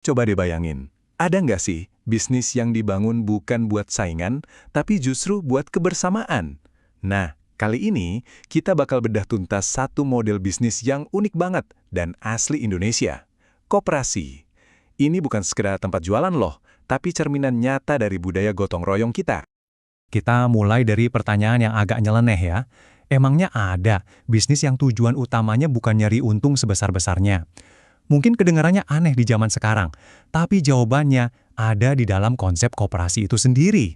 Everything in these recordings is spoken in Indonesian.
Coba deh bayangin, ada nggak sih bisnis yang dibangun bukan buat saingan, tapi justru buat kebersamaan? Nah, kali ini kita bakal bedah tuntas satu model bisnis yang unik banget dan asli Indonesia. Koperasi. Ini bukan sekedar tempat jualan loh, tapi cerminan nyata dari budaya gotong royong kita. Kita mulai dari pertanyaan yang agak nyeleneh ya. Emangnya ada bisnis yang tujuan utamanya bukan nyari untung sebesar-besarnya? Mungkin kedengarannya aneh di zaman sekarang, tapi jawabannya ada di dalam konsep koperasi itu sendiri.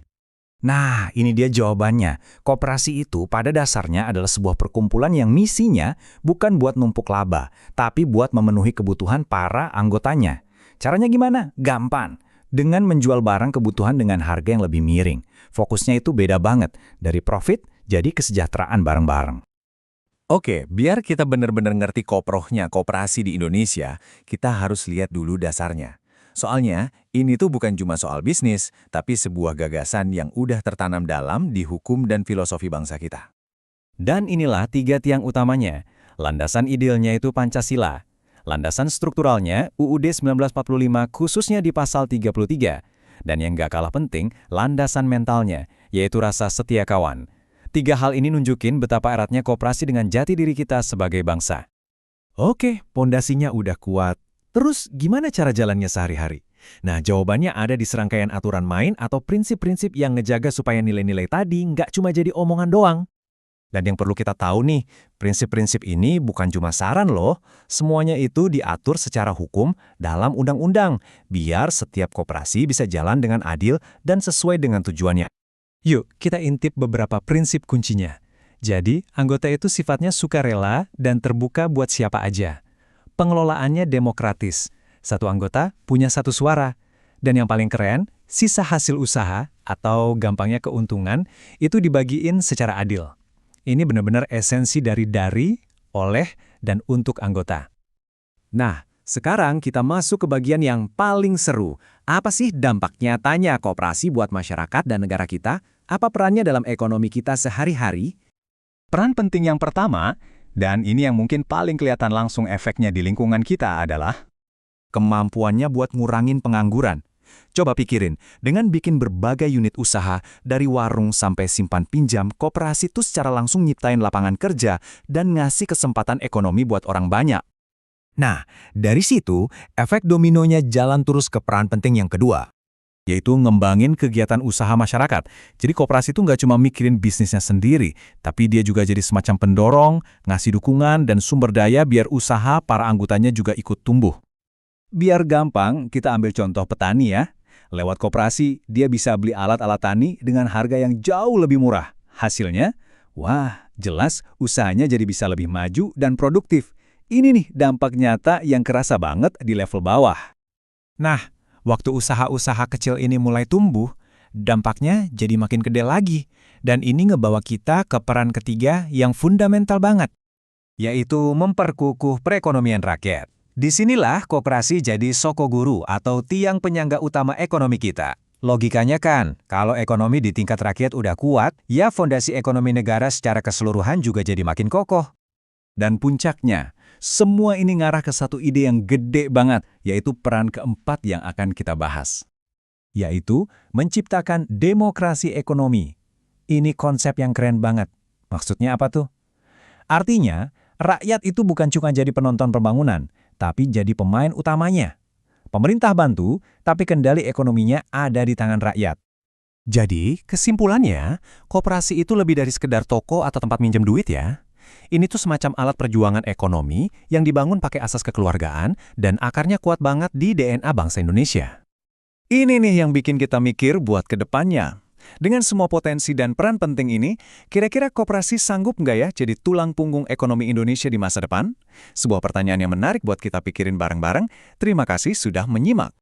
Nah, ini dia jawabannya. Koperasi itu pada dasarnya adalah sebuah perkumpulan yang misinya bukan buat numpuk laba, tapi buat memenuhi kebutuhan para anggotanya. Caranya gimana? Gampang. Dengan menjual barang kebutuhan dengan harga yang lebih miring. Fokusnya itu beda banget, dari profit jadi kesejahteraan bareng-bareng. Oke, biar kita benar-benar ngerti koprohnya koperasi di Indonesia, kita harus lihat dulu dasarnya. Soalnya, ini tuh bukan cuma soal bisnis, tapi sebuah gagasan yang udah tertanam dalam di hukum dan filosofi bangsa kita. Dan inilah tiga tiang utamanya. Landasan idealnya itu Pancasila. Landasan strukturalnya UUD 1945 khususnya di pasal 33. Dan yang gak kalah penting, landasan mentalnya, yaitu rasa setia kawan. Tiga hal ini nunjukin betapa eratnya koperasi dengan jati diri kita sebagai bangsa. Oke, pondasinya udah kuat. Terus gimana cara jalannya sehari-hari? Nah, jawabannya ada di serangkaian aturan main atau prinsip-prinsip yang ngejaga supaya nilai-nilai tadi nggak cuma jadi omongan doang. Dan yang perlu kita tahu nih, prinsip-prinsip ini bukan cuma saran loh. Semuanya itu diatur secara hukum dalam undang-undang, biar setiap koperasi bisa jalan dengan adil dan sesuai dengan tujuannya. Yuk, kita intip beberapa prinsip kuncinya. Jadi, anggota itu sifatnya sukarela dan terbuka buat siapa aja. Pengelolaannya demokratis. Satu anggota punya satu suara. Dan yang paling keren, sisa hasil usaha atau gampangnya keuntungan itu dibagiin secara adil. Ini benar-benar esensi dari, oleh, dan untuk anggota. Nah, sekarang kita masuk ke bagian yang paling seru. Apa sih dampak nyatanya koperasi buat masyarakat dan negara kita? Apa perannya dalam ekonomi kita sehari-hari? Peran penting yang pertama, dan ini yang mungkin paling kelihatan langsung efeknya di lingkungan kita adalah Kemampuannya buat ngurangin pengangguran. Coba pikirin, dengan bikin berbagai unit usaha, dari warung sampai simpan pinjam, koperasi itu secara langsung nyiptain lapangan kerja dan ngasih kesempatan ekonomi buat orang banyak. Nah, dari situ, efek dominonya jalan terus ke peran penting yang kedua, yaitu ngembangin kegiatan usaha masyarakat. Jadi koperasi itu nggak cuma mikirin bisnisnya sendiri, tapi dia juga jadi semacam pendorong, ngasih dukungan dan sumber daya biar usaha para anggotanya juga ikut tumbuh. Biar gampang, kita ambil contoh petani ya. Lewat koperasi, dia bisa beli alat-alat tani dengan harga yang jauh lebih murah. Hasilnya, wah, jelas usahanya jadi bisa lebih maju dan produktif. Ini nih dampak nyata yang kerasa banget di level bawah. Nah, waktu usaha-usaha kecil ini mulai tumbuh, dampaknya jadi makin gede lagi. Dan ini ngebawa kita ke peran ketiga yang fundamental banget, Yaitu memperkukuh perekonomian rakyat. Disinilah koperasi jadi sokoguru atau tiang penyangga utama ekonomi kita. Logikanya kan, kalau ekonomi di tingkat rakyat udah kuat, ya fondasi ekonomi negara secara keseluruhan juga jadi makin kokoh. Dan puncaknya, semua ini ngarah ke satu ide yang gede banget, yaitu peran keempat yang akan kita bahas. Yaitu menciptakan demokrasi ekonomi. Ini konsep yang keren banget. Maksudnya apa tuh? Artinya, rakyat itu bukan cuma jadi penonton pembangunan, tapi jadi pemain utamanya. Pemerintah bantu, tapi kendali ekonominya ada di tangan rakyat. Jadi, kesimpulannya, koperasi itu lebih dari sekedar toko atau tempat minjem duit ya. Ini tuh semacam alat perjuangan ekonomi yang dibangun pakai asas kekeluargaan dan akarnya kuat banget di DNA bangsa Indonesia. Ini nih yang bikin kita mikir buat ke depannya. Dengan semua potensi dan peran penting ini, kira-kira koperasi sanggup nggak ya jadi tulang punggung ekonomi Indonesia di masa depan? Sebuah pertanyaan yang menarik buat kita pikirin bareng-bareng. Terima kasih sudah menyimak.